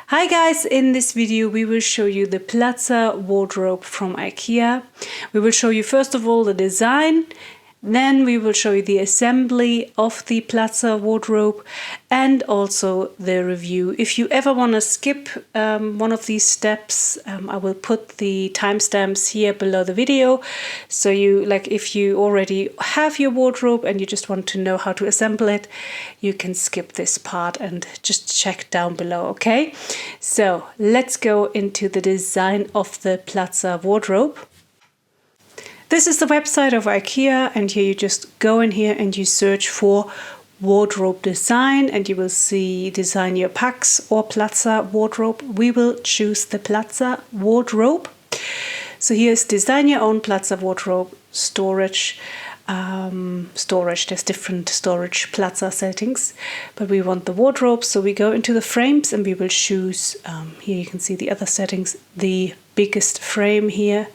Hi guys, in this video we will show you the Platsa wardrobe from IKEA. We will show you first of all the design, then we will show you the assembly of the Platsa wardrobe and also the review. If you ever want to skip one of these steps, I will put the timestamps here below the video. So if you already have your wardrobe and you just want to know how to assemble it, you can skip this part and just check down below, okay? So let's go into the design of the Platsa wardrobe. This is the website of IKEA, and here you just go in here and you search for wardrobe design and you will see design your Pax or Platsa wardrobe. We will choose the Platsa wardrobe. So here's design your own Platsa wardrobe, storage. There's different storage Platsa settings, but we want the wardrobe, so we go into the frames and we will choose, here you can see the other settings, the biggest frame here.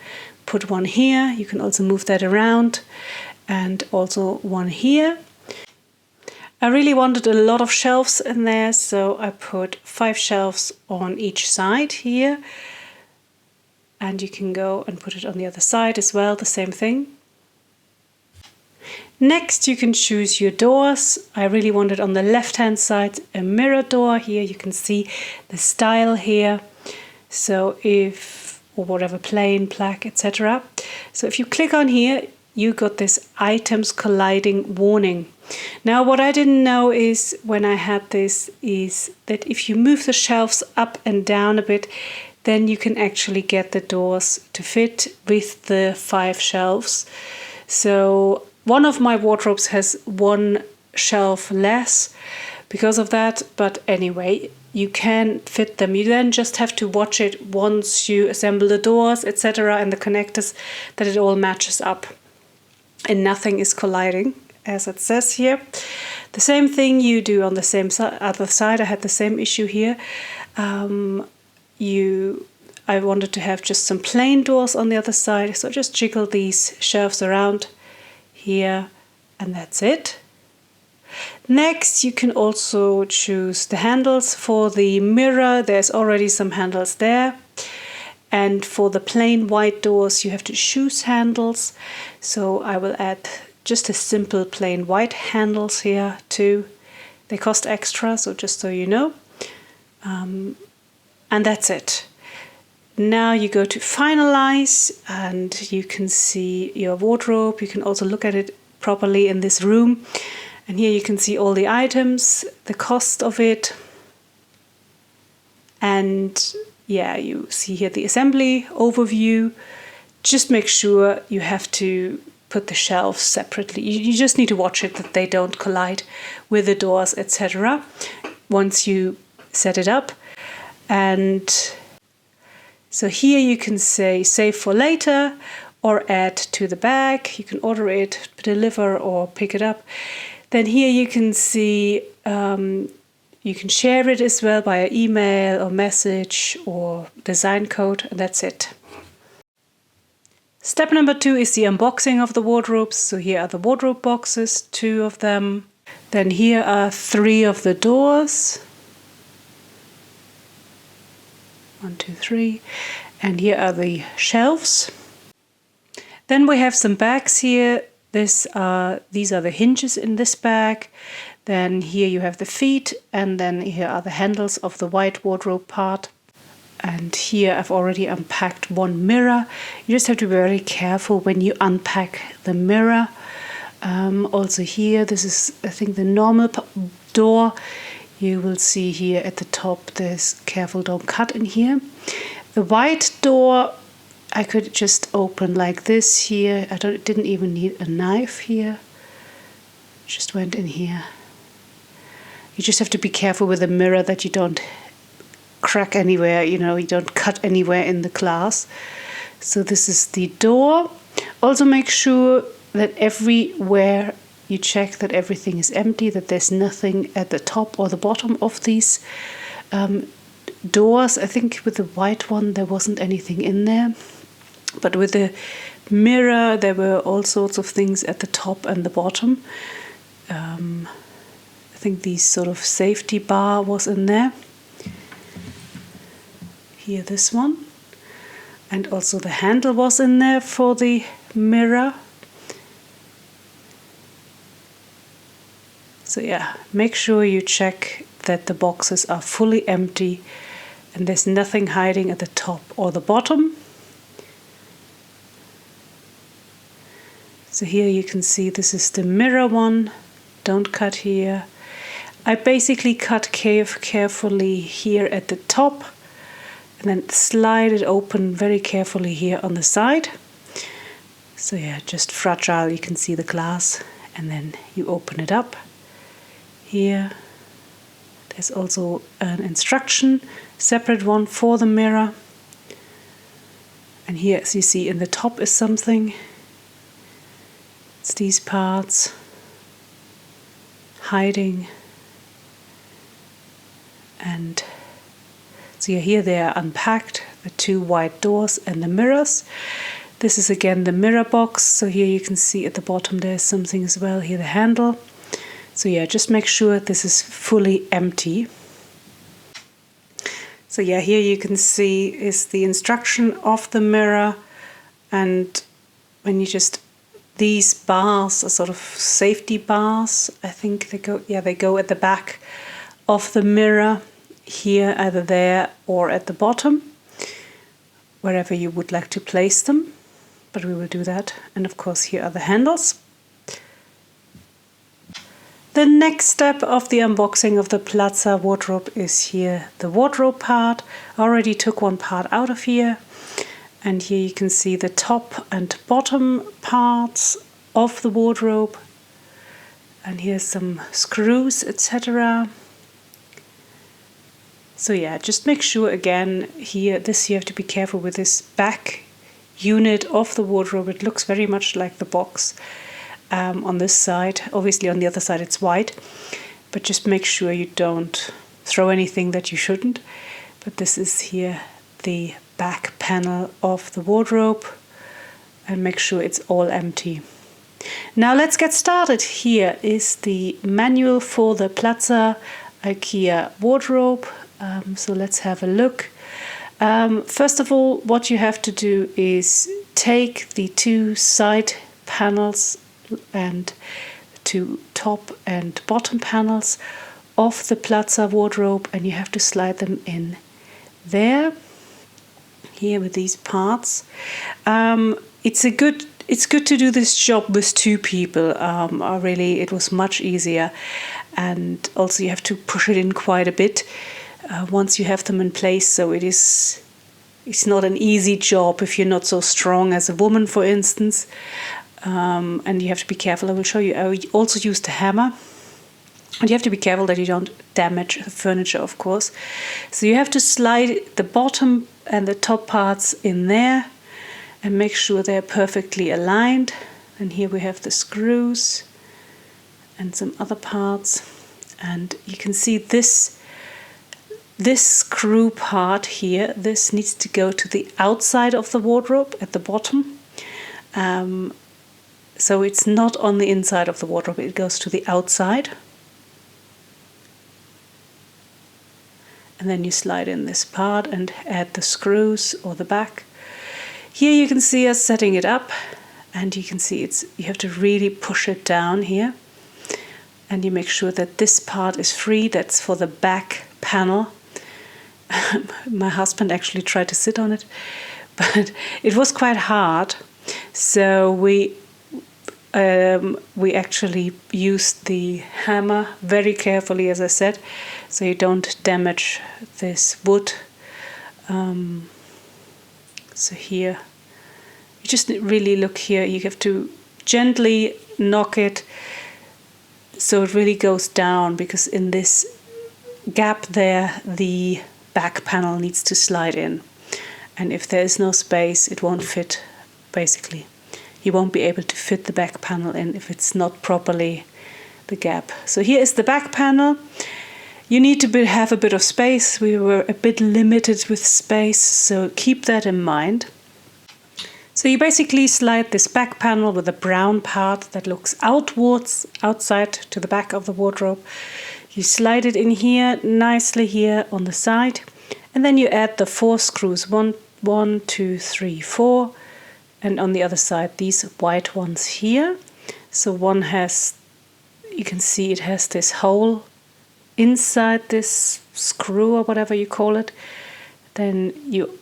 Put one here, you can also move that around, and also one here. I really wanted a lot of shelves in there, so I put 5 shelves on each side here, and you can go and put it on the other side as well, the same thing. Next you can choose your doors. I really wanted on the left hand side a mirror door. Here you can see the style here, so or whatever, plain, black, etc. So if you click on here, you got this items colliding warning. Now what I didn't know is when I had this is that if you move the shelves up and down a bit, then you can actually get the doors to fit with the 5 shelves. So one of my wardrobes has 1 shelf less because of that, but anyway, you can fit them. You then just have to watch it once you assemble the doors, etc., and the connectors, that it all matches up and nothing is colliding, as it says here. The same thing you do on the same other side. I had the same issue here. I wanted to have just some plain doors on the other side, so just jiggle these shelves around here, and that's it. Next, you can also choose the handles. For the mirror, there's already some handles there. And for the plain white doors, you have to choose handles. So I will add just a simple plain white handles here too. They cost extra, so just so you know. And that's it. Now you go to finalize and you can see your wardrobe. You can also look at it properly in this room. And here you can see all the items, the cost of it. And yeah, you see here the assembly overview. Just make sure you have to put the shelves separately. You just need to watch it that they don't collide with the doors, etc. once you set it up. And so here you can say save for later or add to the bag. You can order it, deliver or pick it up. Then here you can see you can share it as well via email or message or design code, and that's it. Step number 2 is the unboxing of the wardrobes. So here are the wardrobe boxes, 2 of them. Then here are 3 of the doors. 1, 2, 3. And here are the shelves. Then we have some bags here. These are the hinges in this bag. Then here you have the feet, and then here are the handles of the white wardrobe part. And here I've already unpacked 1 mirror. You just have to be very careful when you unpack the mirror. Also here, this is I think the normal door. You will see here at the top there's careful, don't cut in here. The white door I could just open like this here. Didn't even need a knife here. Just went in here. You just have to be careful with the mirror that you don't crack anywhere, you don't cut anywhere in the glass. So this is the door. Also make sure that everywhere you check that everything is empty, that there's nothing at the top or the bottom of these doors. I think with the white one there wasn't anything in there. But with the mirror, there were all sorts of things at the top and the bottom. I think these sort of safety bar was in there. Here, this one. And also the handle was in there for the mirror. So yeah, make sure you check that the boxes are fully empty and there's nothing hiding at the top or the bottom. So here you can see this is the mirror one. Don't cut here. I basically cut carefully here at the top and then slide it open very carefully here on the side. So yeah, just fragile, you can see the glass, and then you open it up. Here, there's also an instruction, separate one for the mirror. And here, as you see, in the top is something. It's these parts, hiding. And so here they are unpacked, the two white doors and the mirrors. This is again the mirror box. So here you can see at the bottom there's something as well, here the handle. So yeah, just make sure this is fully empty. So yeah, here you can see is the instruction of the mirror, and when you just, these bars are sort of safety bars. I think they go at the back of the mirror, here, either there or at the bottom, wherever you would like to place them, but we will do that. And of course here are the handles. The next step of the unboxing of the Platsa wardrobe is here the wardrobe part. I already took one part out of here, and here you can see the top and bottom parts of the wardrobe, and here's some screws, etc. So yeah, just make sure again here, this you have to be careful with this back unit of the wardrobe. It looks very much like the box. On this side, obviously on the other side it's white, but just make sure you don't throw anything that you shouldn't. But this is here the back panel of the wardrobe, and make sure it's all empty. Now let's get started. Here is the manual for the Platsa IKEA wardrobe. So let's have a look. First of all, what you have to do is take the two side panels and two top and bottom panels of the Platsa wardrobe, and you have to slide them in there, here with these parts. It's good to do this job with two people. It was much easier, and also you have to push it in quite a bit once you have them in place. So it's not an easy job if you're not so strong as a woman, for instance. And you have to be careful. I will show you. I also used a hammer, and you have to be careful that you don't damage the furniture, of course. So you have to slide the bottom and the top parts in there and make sure they're perfectly aligned. And here we have the screws and some other parts, and you can see this screw part here. This needs to go to the outside of the wardrobe at the bottom. So it's not on the inside of the wardrobe, it goes to the outside. And then you slide in this part and add the screws or the back. Here you can see us setting it up, and you can see you have to really push it down here. And you make sure that this part is free, that's for the back panel. My husband actually tried to sit on it, but it was quite hard. So we actually used the hammer very carefully, as I said, so you don't damage this wood. So here, you just really look here, you have to gently knock it so it really goes down, because in this gap there, the back panel needs to slide in. And if there is no space, it won't fit, basically. You won't be able to fit the back panel in if it's not properly the gap. So here is the back panel. You need to have a bit of space. We were a bit limited with space, so keep that in mind. So you basically slide this back panel with the brown part that looks outwards, outside to the back of the wardrobe. You slide it in here, nicely here on the side, And then you add the 4 screws, 1, 2, 3, 4, and on the other side these white ones here. So one has, you can see it has this hole inside this screw or whatever you call it. Then you,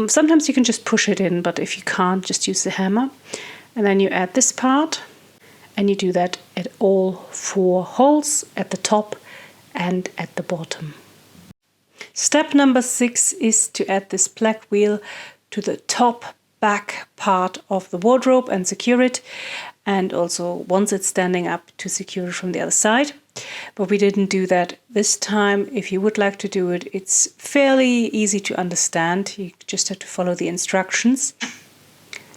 sometimes you can just push it in, but if you can't, just use the hammer. And then you add this part, and you do that at all 4 holes, at the top and at the bottom. Step number 6 is to add this black wheel to the top back part of the wardrobe and secure it, and also once it's standing up to secure it from the other side. But we didn't do that this time. If you would like to do it, it's fairly easy to understand. You just have to follow the instructions.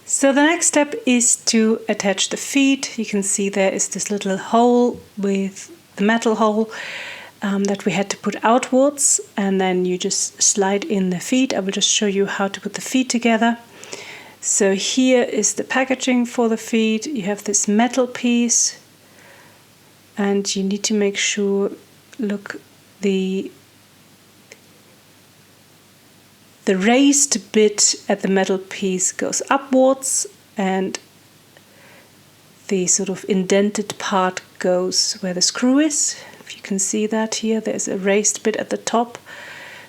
So the next step is to attach the feet. You can see there is this little hole with the metal hole that we had to put outwards, and then you just slide in the feet. I will just show you how to put the feet together. So here is the packaging for the feet. You have this metal piece, and you need to make sure, look, the raised bit at the metal piece goes upwards, and the sort of indented part goes where the screw is. If you can see that here, there's a raised bit at the top,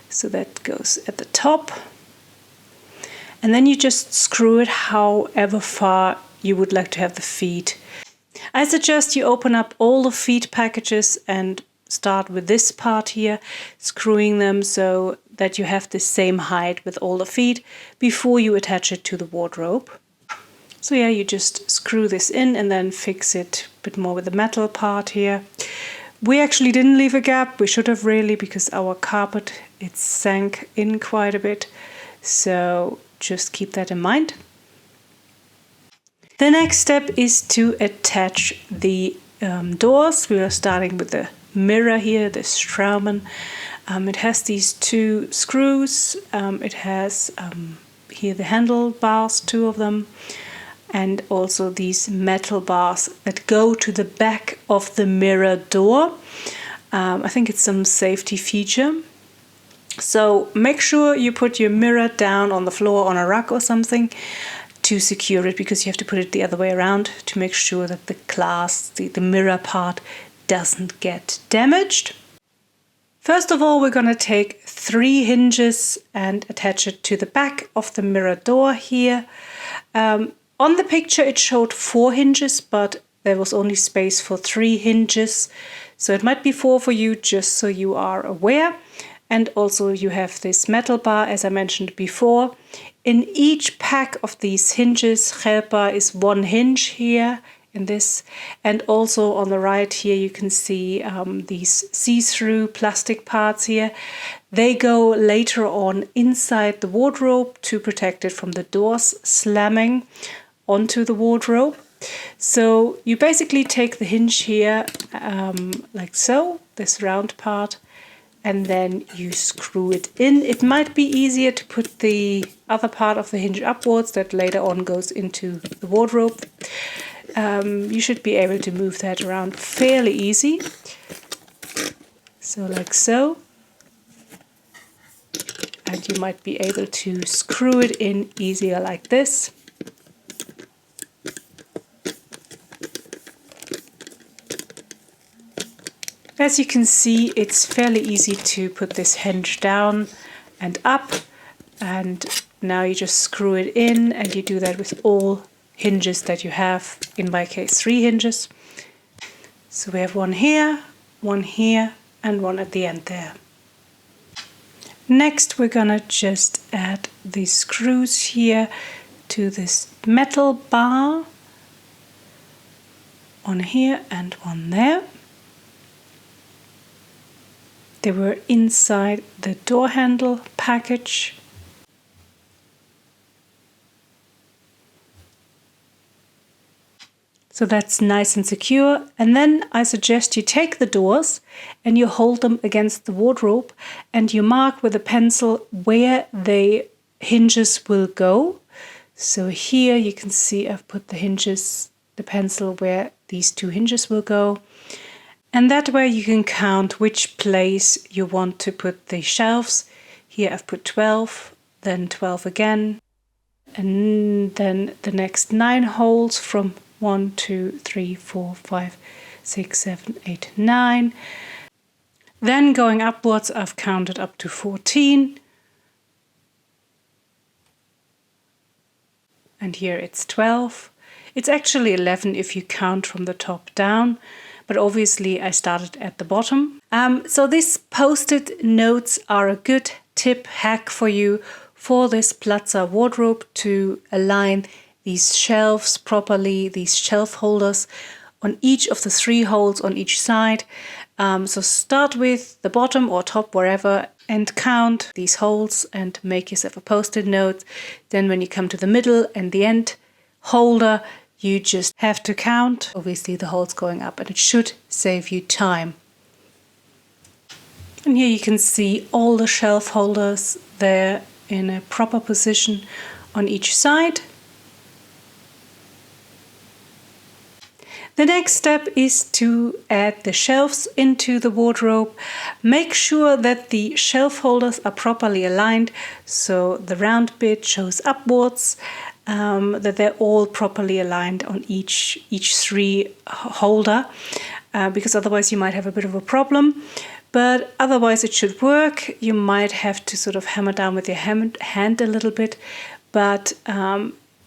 so that goes at the top. And then you just screw it however far you would like to have the feet. I suggest you open up all the feet packages and start with this part here, screwing them so that you have the same height with all the feet before you attach it to the wardrobe. So yeah, you just screw this in and then fix it a bit more with the metal part here. We actually didn't leave a gap. We should have really, because our carpet, it sank in quite a bit. So just keep that in mind. The next step is to attach the doors. We are starting with the mirror here, the Straumann. It has these 2 screws. It has here the handlebars, 2 of them, and also these metal bars that go to the back of the mirror door. I think it's some safety feature. So make sure you put your mirror down on the floor on a rug or something to secure it, because you have to put it the other way around to make sure that the glass, the mirror part, doesn't get damaged. First of all, we're going to take 3 hinges and attach it to the back of the mirror door here. On the picture it showed 4 hinges, but there was only space for 3 hinges. So it might be 4 for you, just so you are aware. And also you have this metal bar, as I mentioned before. In each pack of these hinges, helper is 1 hinge here in this. And also on the right here you can see these see-through plastic parts here. They go later on inside the wardrobe to protect it from the doors slamming onto the wardrobe. So you basically take the hinge here like so, this round part, and then you screw it in. It might be easier to put the other part of the hinge upwards that later on goes into the wardrobe. You should be able to move that around fairly easy. So like so. And you might be able to screw it in easier like this. As you can see, it's fairly easy to put this hinge down and up, and now you just screw it in, and you do that with all hinges that you have, in my case 3 hinges. So we have 1 here, 1 here, and 1 at the end there. Next we're gonna just add these screws here to this metal bar, 1 here and 1 there. They were inside the door handle package. So that's nice and secure. And then I suggest you take the doors and you hold them against the wardrobe and you mark with a pencil where the hinges will go. So here you can see I've put the hinges, the pencil where these 2 hinges will go. And that way you can count which place you want to put the shelves. Here I've put 12, then 12 again, and then the next 9 holes from 1, 2, 3, 4, 5, 6, 7, 8, 9. Then going upwards, I've counted up to 14. And here it's 12. It's actually 11 if you count from the top down, but obviously I started at the bottom. So these post-it notes are a good tip hack for you for this Platsa wardrobe to align these shelves properly, these shelf holders on each of the 3 holes on each side. So start with the bottom or top, wherever, and count these holes and make yourself a post-it note. Then when you come to the middle and the end holder, you just have to count, obviously, the holes going up, and it should save you time. And here you can see all the shelf holders there in a proper position on each side. The next step is to add the shelves into the wardrobe. Make sure that the shelf holders are properly aligned, so the round bit shows upwards, that they're all properly aligned on each 3 holder, because otherwise you might have a bit of a problem. But otherwise it should work. You might have to sort of hammer down with your hand a little bit, but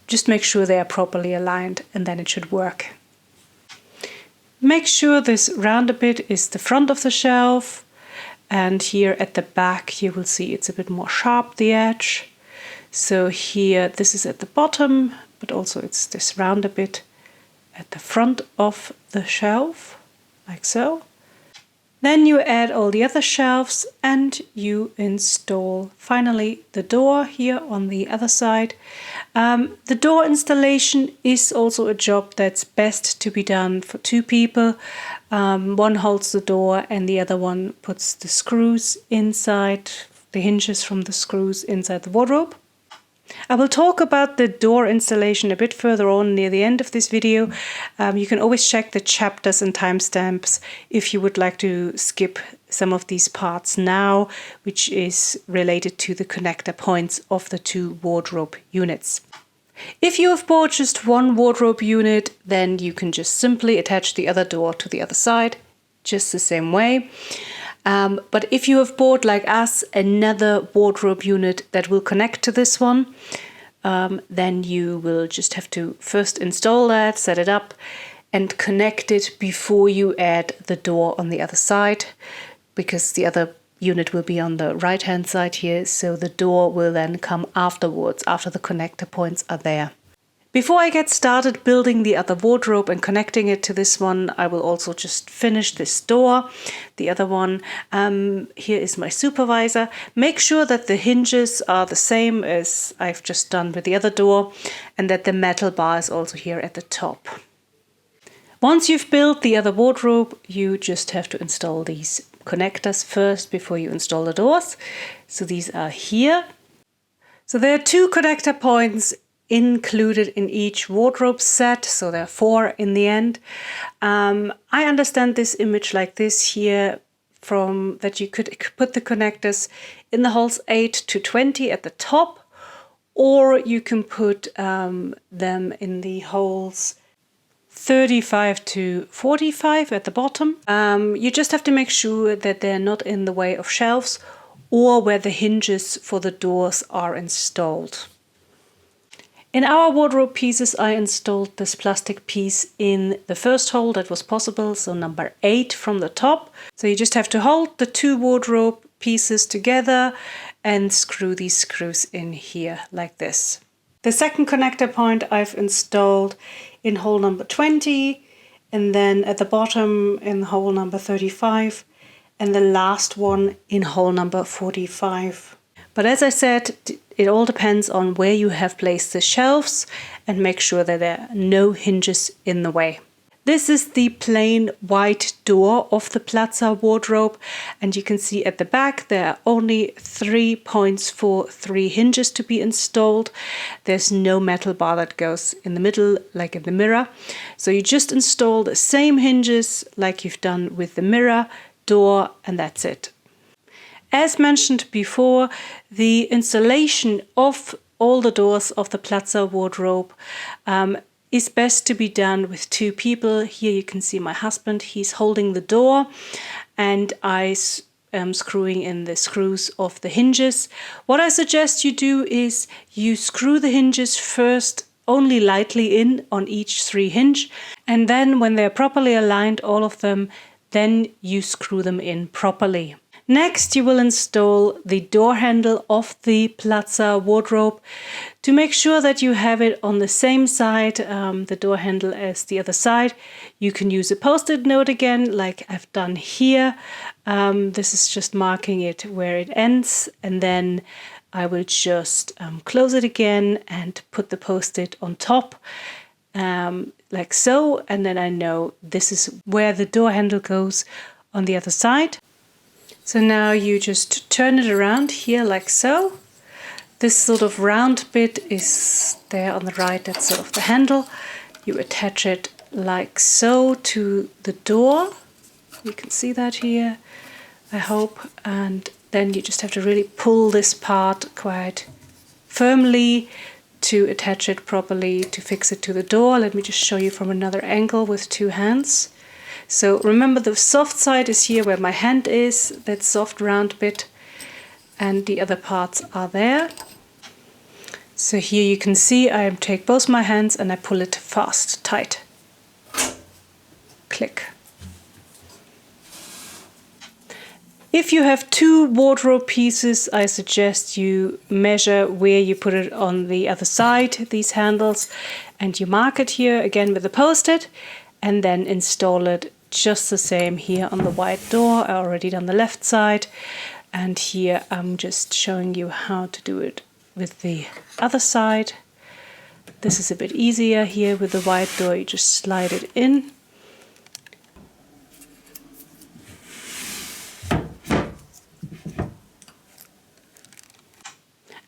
just make sure they are properly aligned and then it should work. Make sure this rounder bit is the front of the shelf, and here at the back you will see it's a bit more sharp, the edge. So here this is at the bottom, but also it's this rounder bit at the front of the shelf, like so. Then you add all the other shelves and you install finally the door here on the other side. The door installation is also a job that's best to be done for 2 people. One holds the door and the other one puts the screws inside, the hinges from the screws inside the wardrobe. I will talk about the door installation a bit further on near the end of this video. You can always check the chapters and timestamps if you would like to skip some of these parts now, which is related to the connector points of the 2 wardrobe units. If you have bought just one wardrobe unit, then you can just simply attach the other door to the other side, just the same way. But if you have bought, like us, another wardrobe unit that will connect to this one, then you will just have to first install that, set it up, and connect it before you add the door on the other side, because the other unit will be on the right hand side here, so the door will then come afterwards, after the connector points are there. Before I get started building the other wardrobe and connecting it to this one, I will also just finish this door, the other one. Here is my supervisor. Make sure that the hinges are the same as I've just done with the other door, and that the metal bar is also here at the top. Once you've built the other wardrobe, you just have to install these connectors first before you install the doors. So these are here. So there are 2 connector points included in each wardrobe set, so there are 4 in the end. I understand this image like this here, from that you could put the connectors in the holes 8 to 20 at the top, or you can put them in the holes 35 to 45 at the bottom. You just have to make sure that they're not in the way of shelves or where the hinges for the doors are installed. In our wardrobe pieces, I installed this plastic piece in the first hole that was possible, so number 8 from the top. So you just have to hold the 2 wardrobe pieces together and screw these screws in here like this. The second connector point I've installed in hole number 20, and then at the bottom in hole number 35, and the last one in hole number 45. But as I said, it all depends on where you have placed the shelves, and make sure that there are no hinges in the way. This is the plain white door of the Platsa wardrobe, and you can see at the back there are only 3 points for 3 hinges to be installed. There's no metal bar that goes in the middle like in the mirror. So you just install the same hinges like you've done with the mirror, door, and that's it. As mentioned before, the installation of all the doors of the Platsa wardrobe is best to be done with two people. Here you can see my husband, he's holding the door and I am screwing in the screws of the hinges. What I suggest you do is you screw the hinges first only lightly in on each 3 hinge, and then when they're properly aligned, all of them, then you screw them in properly. Next, you will install the door handle of the Platsa wardrobe. To make sure that you have it on the same side, the door handle as the other side, you can use a post-it note again, like I've done here. This is just marking it where it ends, and then I will just close it again and put the post-it on top, like so, and then I know this is where the door handle goes on the other side. So now you just turn it around here like so. This sort of round bit is there on the right, that's sort of the handle. You attach it like so to the door. You can see that here, I hope. And then you just have to really pull this part quite firmly to attach it properly, to fix it to the door. Let me just show you from another angle with 2 hands. So remember, the soft side is here where my hand is, that soft round bit, and the other parts are there. So here you can see I take both my hands and I pull it fast, tight. Click. If you have 2 wardrobe pieces, I suggest you measure where you put it on the other side, these handles, and you mark it here again with a post-it, and then install it just the same here on the white door. I already done the left side, and here I'm just showing you how to do it with the other side. This is a bit easier here with the white door, you just slide it in.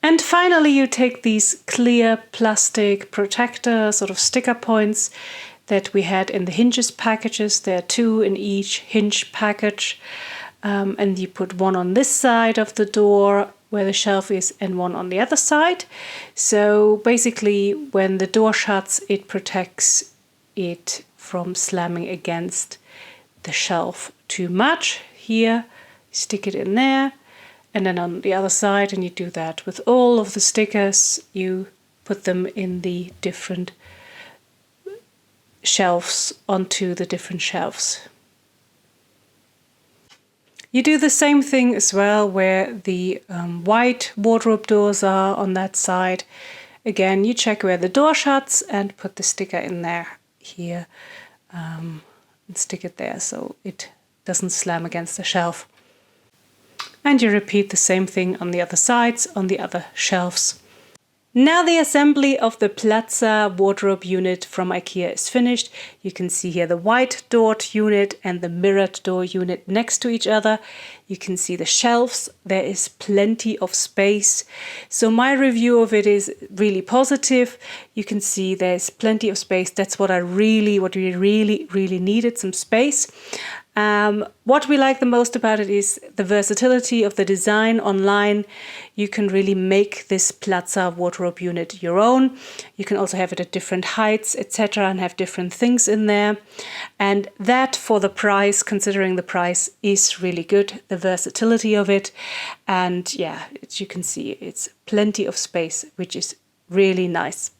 And finally you take these clear plastic protector sort of sticker points that we had in the hinges packages. There are 2 in each hinge package, and you put one on this side of the door where the shelf is and one on the other side. So basically when the door shuts, it protects it from slamming against the shelf too much. Here, stick it in there, and then on the other side, and you do that with all of the stickers. You put them in the different shelves, onto the different shelves. You do the same thing as well where the white wardrobe doors are on that side. Again, you check where the door shuts and put the sticker in there here, and stick it there so it doesn't slam against the shelf. And you repeat the same thing on the other sides, on the other shelves. Now the assembly of the Platsa wardrobe unit from IKEA is finished. You can see here the white doored unit and the mirrored door unit next to each other. You can see the shelves. There is plenty of space. So my review of it is really positive. You can see there's plenty of space. That's what we really needed, some space. What we like the most about it is the versatility of the design online. You can really make this Platsa wardrobe unit your own. You can also have it at different heights, etc., and have different things in there. And that, for the price, considering the price, is really good, the versatility of it. And yeah, as you can see, it's plenty of space, which is really nice.